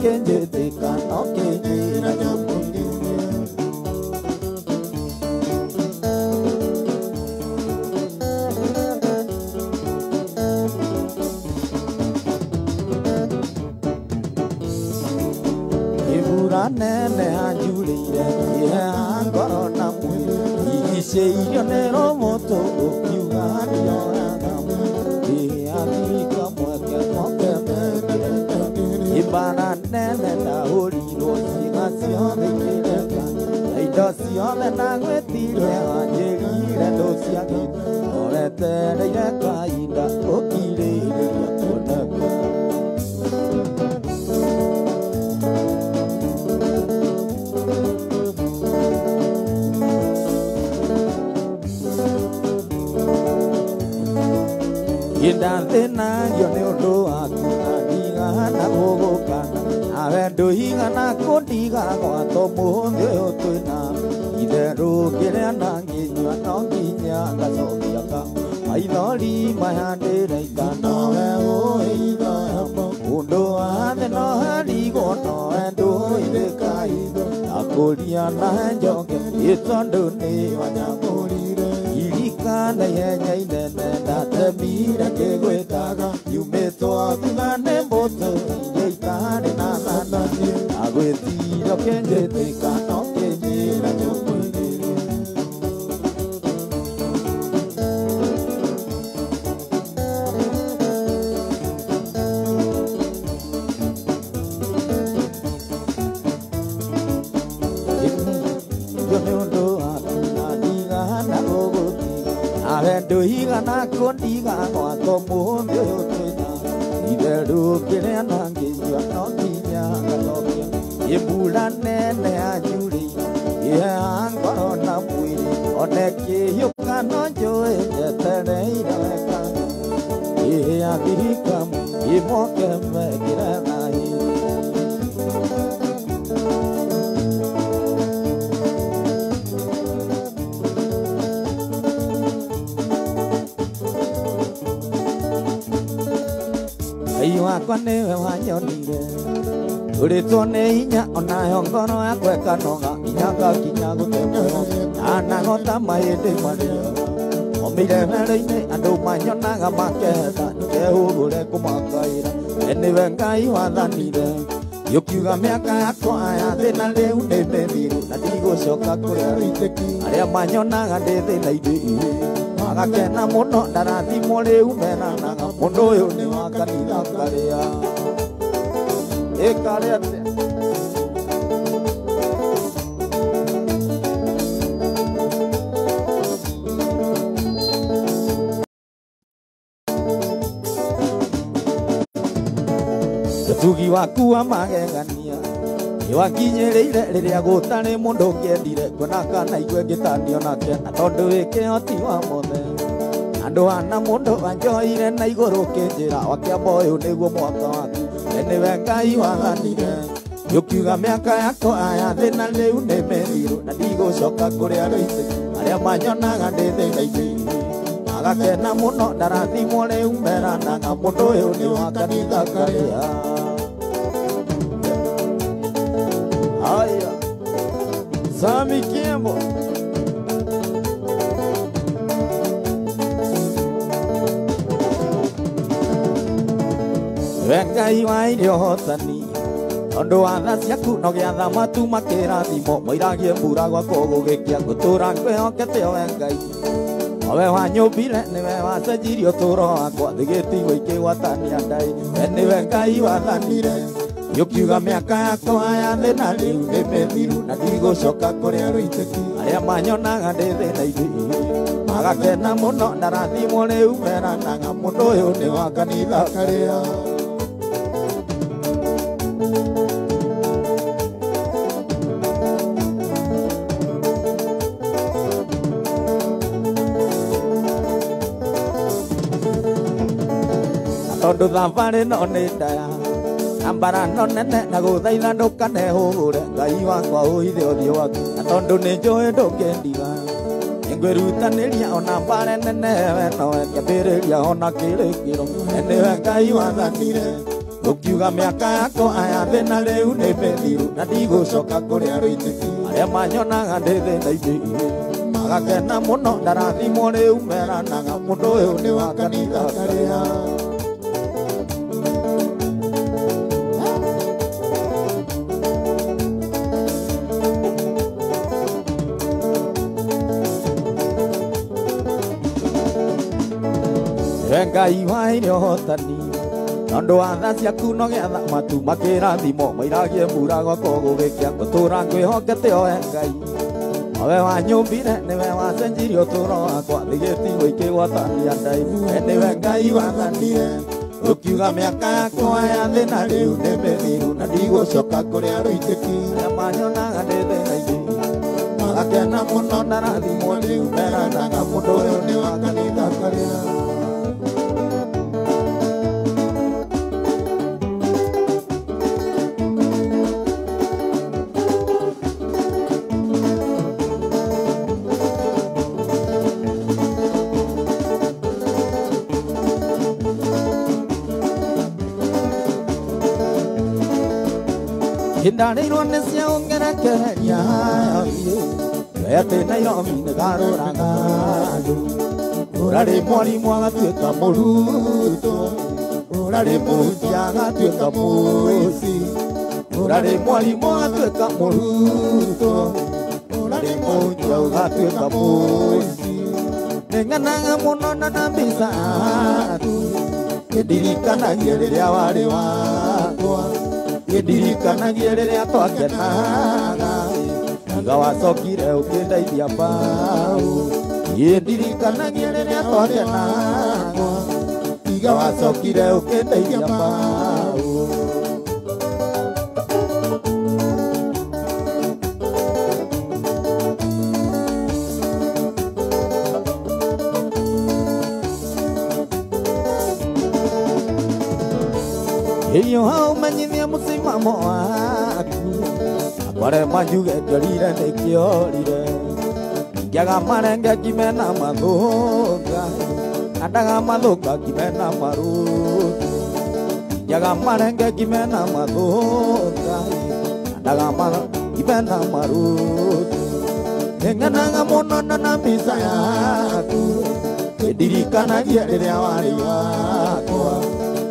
kenje tika no kenje na nyamwiri Ibura nene anjurire ya ngoro na mwiri Iseyo nero moto ukiuga niona Ibana nene na uriro Siga sione kireka Aido sione na gwetire Anjerire dosiake Orete reireka Ida okirire Yakonaka Indantena yone ondo akuna diga na gogoka Avendo higa na kondiga kwa tomo ndio twina Idero kire na nginywa no nginya gacokiaka Maithori mahande reita no we oiga Undo ane no harigo no endo ideka ido Akoria na njoke itondo ni wanyamurire Irikana yenya inene Temira que guetaga y un beso a tu gane moto y itane na na na agüetiro que te cano que llega yo puede yo me undo a tu nariga na gogo Avendo higa na kondiga kwa tomo ndio twina Ideru kire na nginywa no kinya gatokia Ibula nene ajuri ya ngoro na mwiri Oneki yuka no joe jetere ireka Ya dirikam imoke mekire na Kwane wanyonire Uritone inya ona yongono ya kweka noga Inyanga kinya gutemwe Ana ngota maende maria Omire mereine andu manyonaga maketa Nikehugure kumakaira Eni wengai wathanire Yukiuga miaka yakwa ya thina riu ni mithiru Na ndigũcoka kuria witeki Aria manyonaga ndi thina ithii Agakena muno ndarathimo riu menanaga Mundu uyu ni wa kanitha karia Ikaria atia Tugi waku wa magegania Iwakinyereire riria gutari mundu ngiendire Kuona kana igwe ngitanio nake Na tondu wikihoti wa mothe Andu ana mundu wanjoire na iguru kinjira Wakiamba uyu niguo mwaka waku Niwe Ngai wathanire Yukiuga miaka yakwa ya thina riu ni mithiru Na ndigũcoka kuria rĩitĩki Aria manyonaga ndi thina ithii Agakena muno ndarathimo riu meranaga Mundu uyu ni wa kanitha karia Aya Sami Kiembo Wengai wa irio hotani Ondu wa tha ciaku no giatha matu makirathimo Moiragie mbura gwakwa gugikia Ngutura nkwihokete we Ngai Owe wanyumbire niwe wacenjirie ũtũũro wakwa Thigĩtigwo ikĩgwatania ndai We niwe Ngai wathanire Yukiuga miaka yakwa ya thina riu ni mithiru Na ndigũcoka kuria rũitĩki Aria manyonaga ndi thina ithii Agakena muno ndarathimo riu meranaga Mundu uyu ni wa kanitha karia Tondu thabarĩ no nĩ ndaya Ambara no nene na gũthaitha ndũkanehũgũre Ngai wakwa ũhithe ũthiũ waku Na tondu nĩ njũĩ ndũngĩndiga Nĩngwĩrutanĩria ona mbara nene we nowe Ngĩambĩrĩria ona kĩrĩkĩro Nĩwe Ngai wathanire Ukiuga miaka yako aya thina riu ni mithiru na ndigũcoka kũrĩa rũitĩki arĩa manyonaga ndĩ thĩna-inĩ magakena mũno ndarathimwo rĩu meranaga mũndũ ũyũ nĩ wa kanitha karĩa Ngai waheire ũhotani Nondũ wa tha ciaku no getha matu makĩrathimo mairagie mburago kũgũgĩkia ngũtũra ngwĩhokete oe Ngai Owe wanyũmbire nĩwe wacenjirie ũtũũro wakwa thigĩtigwo ikĩgwatania ndaihu nĩwe Ngai wathanire ũkiuga mĩaka yakwa ya thĩna rĩu nĩ mĩthiru na ndigũcoka kũrĩa rũitĩki arĩa manyonaga ndĩ thĩna-inĩ magakena mũno ndarathimwo rĩu meranaga mũndũ ũyũ nĩ wa kanitha karĩa Hindarĩirwo nĩ cia ũngerekereria Wete Nairobi nĩ garũraga andũ Ũrarĩ mwarimũ agatuĩka mũrutwo Ũrarĩ mũhunjia agatuĩka mũici Ũrarĩ mwarimũ agatuĩka mũrutwo Ũrarĩ mũhunjia agatuĩka mũici Nĩng'enaga mũno na mbica yaku Kĩndirikanagia rĩrĩa warĩ wakwa Kĩndirikanagia rĩrĩa twakenaga Iga wacokire ũkĩndeithia mbaũ Kĩndirikanagia rĩrĩa twakenaga Iga wacokire ũkĩndeithia mbaũ Hiyo haumenyithia mũsimamo waku Akware manjuge ngĩorire nĩkĩorire Ngĩaga marenge ngimena mathũka Andaga mathũka ngimena marũngu Ngĩaga marenge ngimena mathũka Andaga ngimena marũngu Nĩng'enaga mũno na mbica yaku Kĩndirikanagia rĩrĩa warĩ wakwa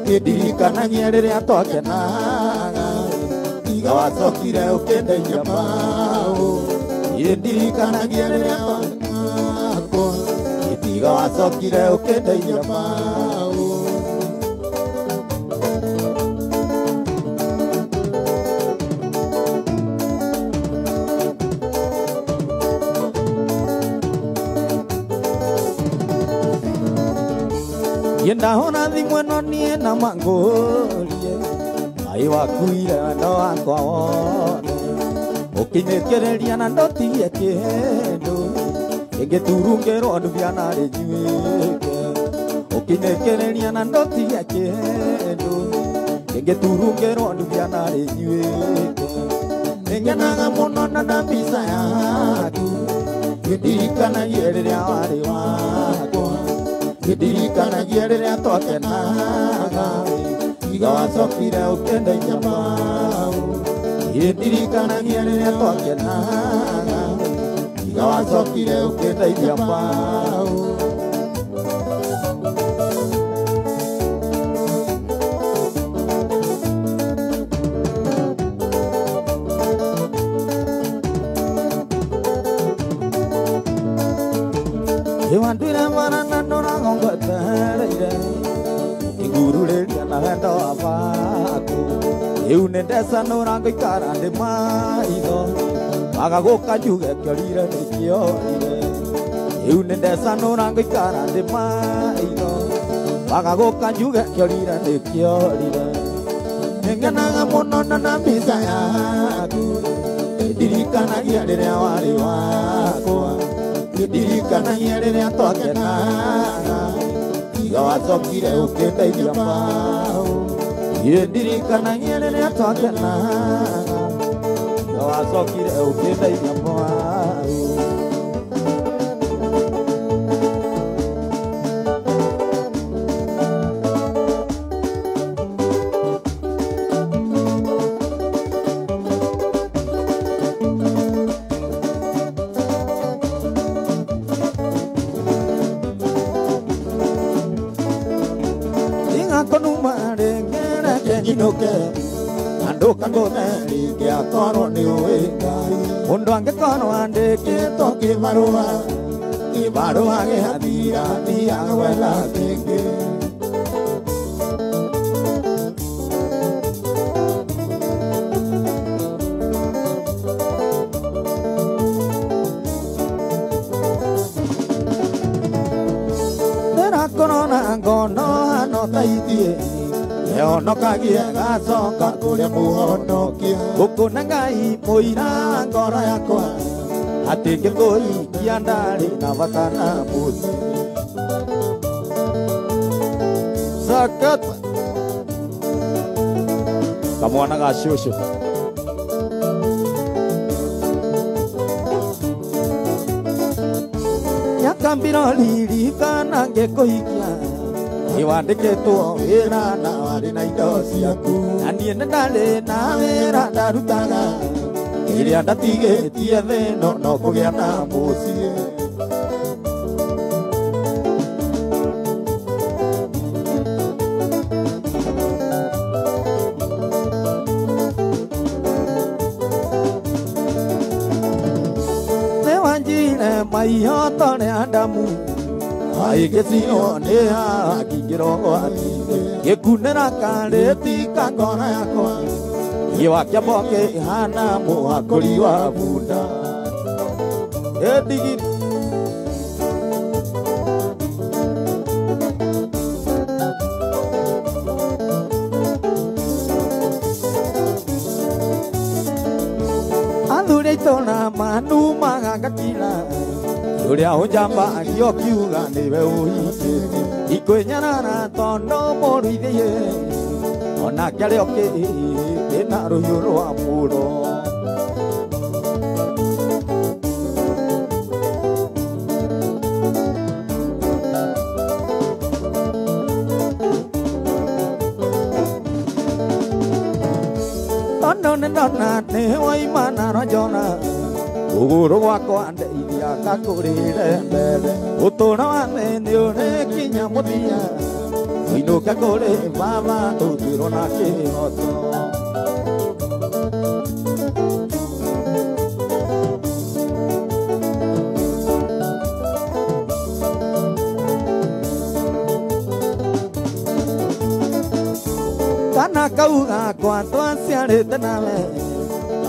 Kĩndirikanagia rĩrĩa twakenaga Iga wacokire ũkĩndeithia mbaũ Kĩndirikanagia rĩrĩa wakwa Iga wacokire ũkĩndeithia mbaũ Ndahona thimũ ĩno niĩ na mangũrie Ngai wakuire wendo wakwa wothe Ũkĩnyĩkĩrĩria na ndotigie kĩndũ Ĩngĩturungĩrwo ndubia na rĩnjuĩke Ũkĩnyĩkĩrĩria na ndotigie kĩndũ Ĩngĩturungĩrwo ndubia na rĩnjuĩke Nĩngenaga mũno na mbica yaku Kĩndirikanagia rĩrĩa warĩ wakwa Kĩndirikanagia rĩrĩa twakenaga Iga wacokire ũkĩndeithia mbaũ Kĩndirikanagia rĩrĩa twakenaga Iga wacokire ũkĩndeithia mbaũ Iwanduire marana noragongotereire Ingururĩria na wendo waku Rĩu nĩ ndeca nũrangĩikara ndĩ maitho Waga gũka njuge kĩorire nĩkĩorire Rĩu nĩ ndeca nũrangĩikara ndĩ maitho Waga gũka njuge kĩorire nĩkĩorire Nĩngenaga mũno na mbica yaku Kĩndirikanagia rĩrĩa warĩ wakwa Kĩndirikanagia rĩrĩa twakenaga Iga wacokire ũkĩndeithia mbaũ Kĩndirikanagia rĩrĩa twakenaga Iga wacokire ũkĩndeithia mbaũ inuke anduka ngone kia kono ni uengai mundu angikono andike toki barua ge hadira dia wela tenge Gono ano taitie Eono kagie gasoka kuria muhono kia Ukuna ngai moira ngora yakwa Atike koi kiandari na watana musi Sakat Kamu anak asyusyu Yakambiro lirika nange koikia Iwandike tuo wera na wari na indo siaku Aniene dale na wera darutaga Iria datige tia theno no kugea na musie Newanjine maihoto ne Adamu Aigesio nea kingiro atike Gekunera kaleti kangona yakwa Iwakia boke hana muhakoli wa bunda Edigiri Alure itona manu magagakila Uria hojamba yo kiuga niwe uhite Ikwenyana tono moru ithie Ona kiale oke ena ruhiu rwa muro Tono nendona ne waimana rajona Uguru wako ande idia kakurire mbele Utuna wane nione kinya mutia Inuka kore baba tutiro na kihoto Kana kauga kwa twasiarite nawe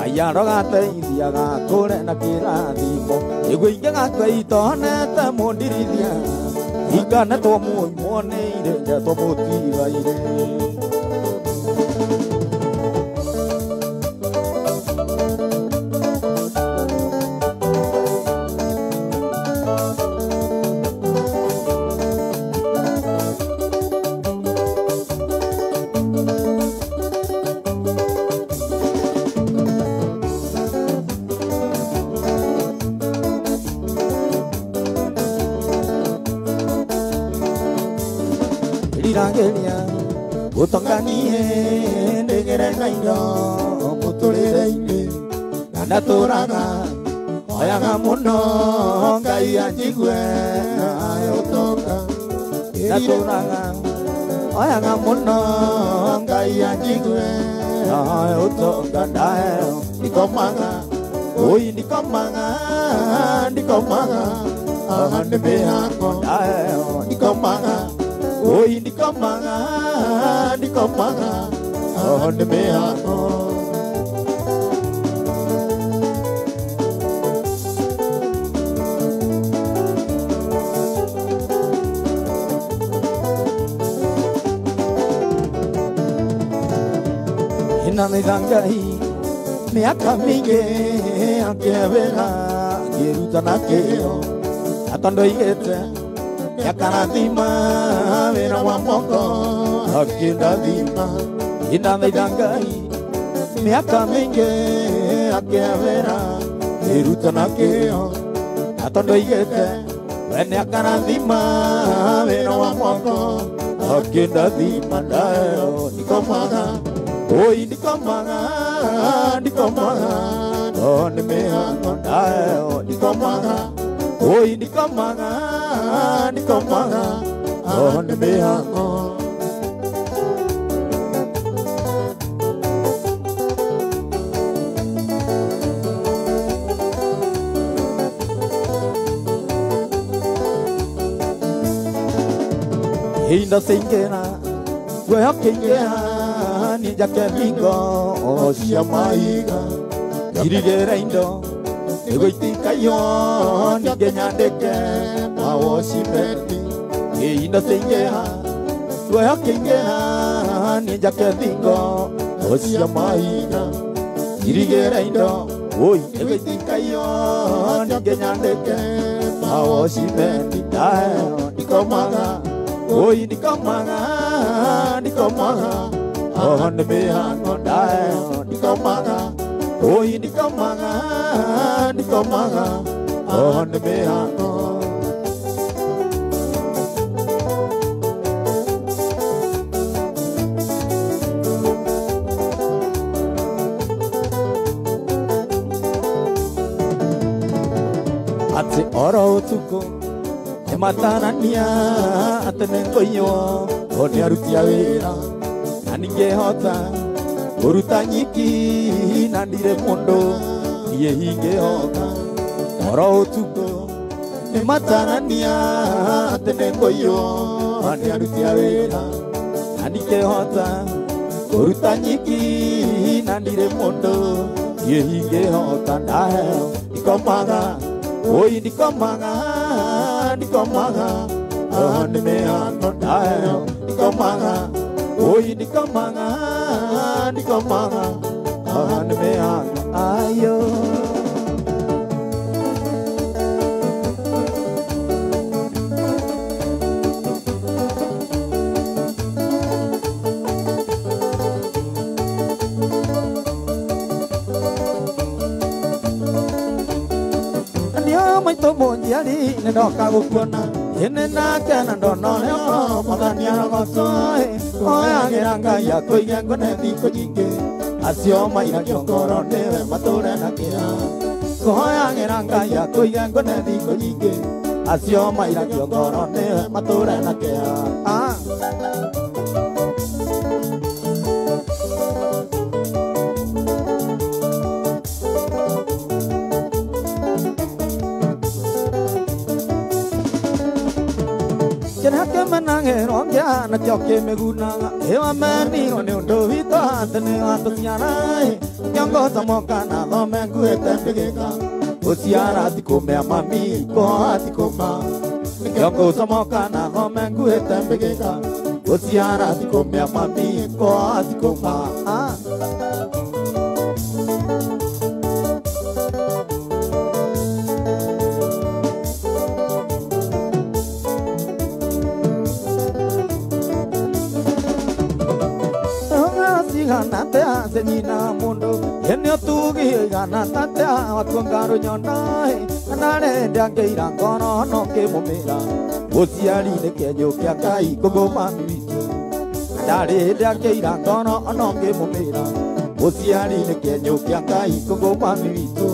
Ayaro gateithia gakure na kirathimo Igwinge gakweitone mundirithia Ikane twamuimoneire nja twamutigaire Utonganie ndegere naindo mutulire ine Nanaturaga oyaga muno ngai anjigwe ayotoka Naturaga oyaga muno ngai anjigwe ayotoka Daeo nikomaga oi nikomaga ahande mehako Daeo nikomaga oi nikomaga ahande mehako Inamidangai miaka mingi akevera kiruta na keo atondo igete yakarathima wira wa moko akindathima Inamidangai miaka mingi akevera kiruta na keo atondo igete wene yakarathima wira wa moko akindathima Daeo nikomaga oi nikomaga Onde mehako Daeo nikomaga oi nikomaga Onde mehako Inda singena Wea kingena Ninja kemingo Osia maiga Irigera indo Ego itika yo Nige nyandeke Mawosi merti Inda singena Wea kingena Ninja kemingo Osia maiga Irigera indo Oi ego itika yo Nige nyandeke Mawosi merti Dayo Nikomaga Oi nikomaga Oh nebehan mondai nikomaga Oi nikomaga Oh nebehan Ati oro tuko Matanania atenengo yo Ode arutia wera Naninge hota Uruta nyiki Nandire mondo Iye hinge hota Oro tuko Matanania atenengo yo Ode arutia wera Naninge hota Uruta nyiki Nandire mondo Iye hinge hota Naheo Nikomaga Oi nikomaga Oh nebehan mondai nikomaga Oi nikomaga Oh nebehan ayo Tomo nyari nedoka gukona Yenena kena dono leo Magania gosoi Oya geranga ya koiga ngone diko jike Asio maira kiongoro newe matore na kira Oya geranga ya koiga ngone diko jike Asio maira kiongoro newe matore na kira Menangnya na joke meguna ewa meni one undo vita tene atosiana nyongo samokana lo mengu etembega osiara tikome mami ko atikoma nyongo samokana lo mengu etembega osiara tikome mami ko atikoma Gana senyina mundo Yenyo tugi gana tatea Wakongaro nyonai Anane dange irangono Nonke mumera Osiari neke nyokia kai Kogo mami witu Anane dange irangono Nonke mumera Osiari neke nyokia kai Kogo mami witu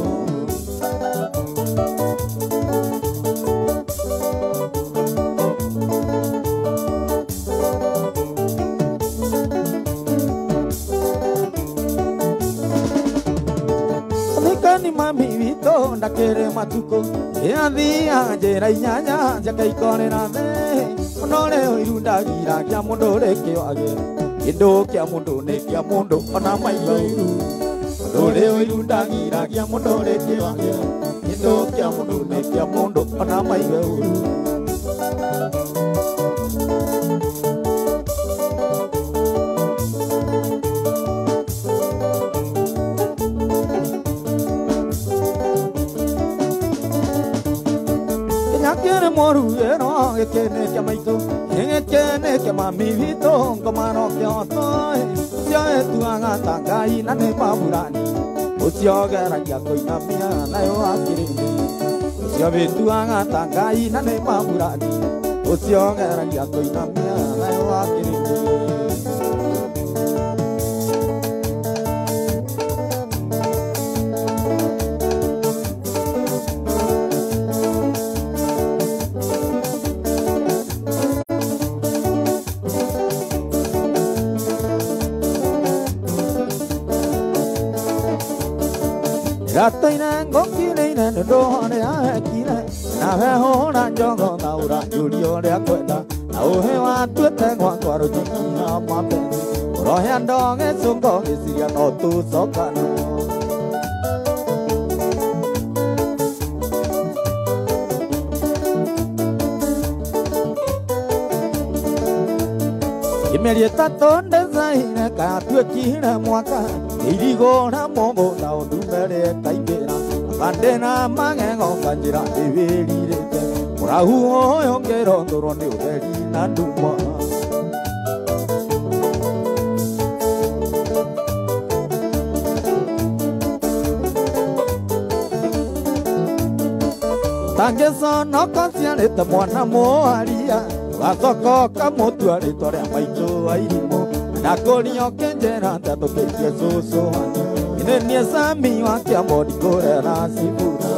Mami vito ndakere matuko Eathia njera inyanya Njakaikore the Onore oirunda gira Kia mundu rekio age Indo kia mundu ne kia mundu Ona maiba uru Onore oirunda gira Kia mundu rekio age Indo kia mundu ne kia mundu Ona maiba uru Moru ero ekene kia maito ekene kia mami vito ngomano kia otoi sia etuanga tangai nane pamurani osio gera kia koina mia na yo akirindi sia etuanga tangai nane pamurani osio gera kia koina mia na yo akirindi Rataina ngokine ina ndo hone akine na he hona jongo taura julio le akwenda Auhe watu tengwa kwa rojiki na mapenzi Rohe andonge sungo isiria no tu sokano Imerie tatonde zaine katue kihina mwaka Irigo na mombo na ondumere kaibera Akandena mangengo kanjira iwirirete Murahu oyo ngero ndoro ni uderi na nduma Tangeso no konsianete mwana moaria Gasoko kamotua ritore amaitu airimo Nakorio kenjera tato kekie susu hanya Inenie sami waki amodi kore rasibura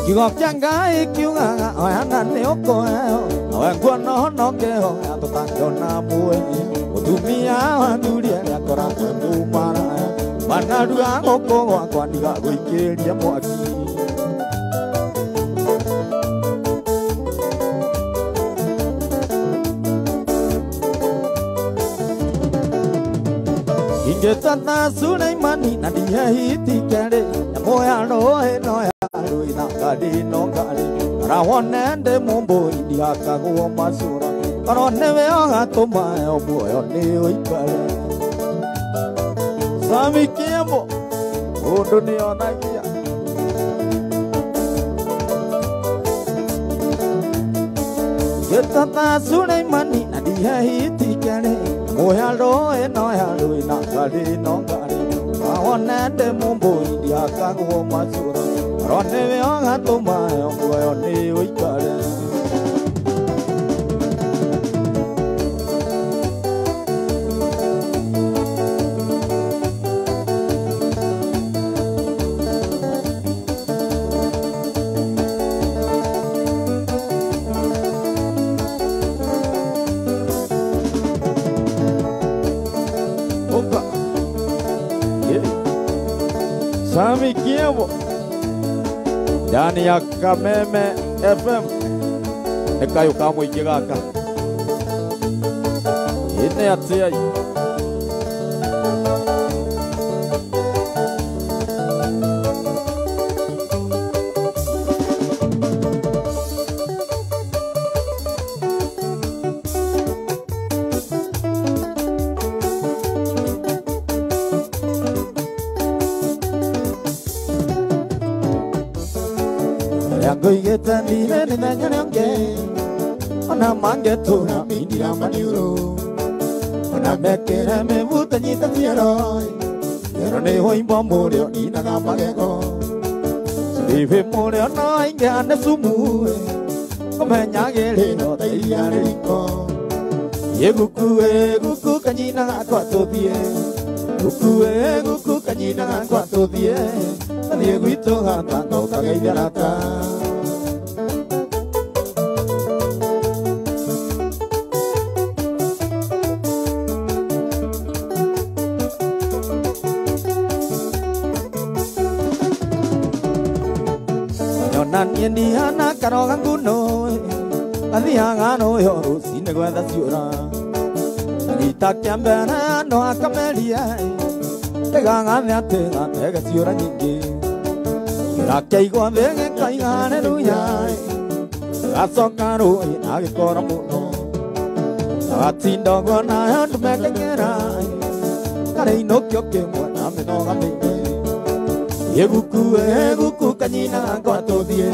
Kigo kiangai kiunga oyanga neoko Oengwa no no keho Ato tangyo na muenye Utumia wanduria yakora kumara Manaru angoko wakwa niga guikeria mwaki Ingetata Suleimani na dihe hiti kere Yamoya rohe noya ruina gari no gari Rawonende mumbo india kaguo masura Karone veo gatuma eo muoyo ni uikare Sami kiembo Undu ni onagia Getata Suleimani na dihe hiti kere Moya roe noya ruina gari no gari Rawonende mumbo india kaguo masura Karone veo gatuma eo muoyo ni uikare Sami Kiembo ndani ya Kameme FM ekayo kamwe igaka ine atia Goigeta nile ni nanyonge Ona mangetu na mindira maniuro Ona mekere me vuta nyita fieroi Pero ne hoi mbo mureo ni naga magego Surive mureo no inge ane sumu Kome nyagere no taiya riko Ye guku kanyina kwa todie Guku kanyina kwa todie Tadie guito hatando kageidarata Nani hana karoga kuno Adhianga no yoru sine gwenda siura Nita kiambena no akamelia Teganga neatega tega siura nyingi Kirake igwa vege kaigane ruya Gasoka rui nagikora muno Nagatinda gwana yandu mekengera Kare inokyo kimwe na minoga mingi Ye guku kanyina kwa todie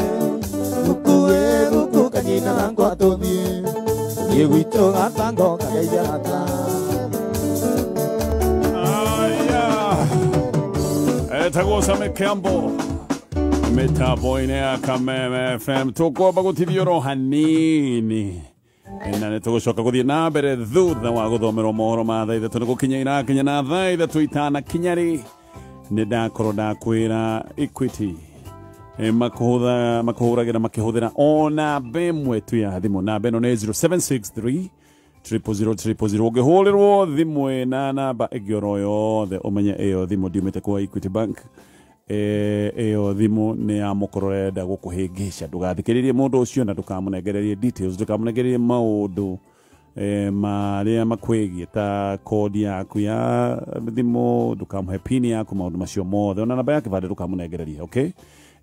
Guku kanyina kwa todie Ye guito gatango kageiderata Etago Sami Kiembo Meta boinea Kameme FM Toko bagutithio hanini Ina netogoshoka guthie na mbere thutha wa guthomera mohoro ma thaa ithatu nigukinya kinya na thaa ithatu itana kinyari Nidakorwo ndakwira Equity makuhuragira makihudira ona bemwe tu ya thimu na beno ne 0763 000 ũngĩhũrĩrwo thimũ na namba ĩngĩoro yothe ũmenye ĩyo thimũ ndiumĩte kwa Equity Bank. Ĩyo thimũ nĩ ya mũkorwo renda gũkũhĩngĩca. Ndũgathikĩrĩrie mũndũ ũcio na ndũkamũnengererie details, ndũkamũnengererie maũndũ marĩa makwĩgiĩ ta kodi yaku ya thimũ, ndũkamũhe pin yaku, maũndũ macio mothe, ona namba ya kĩbandĩ ndũkamũnengererie. Okay,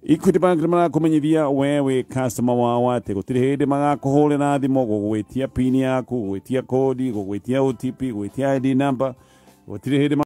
Equity Bank nĩ marakũmenyithia we wĩ customer wao atĩ gũtirĩ hĩndĩ magakũhũrĩra thimũ gũgwĩtia pin yaku, gũgwĩtia kodi, gũgwĩtia OTP, gũgwĩtia ID number, gũtirĩ hĩndĩ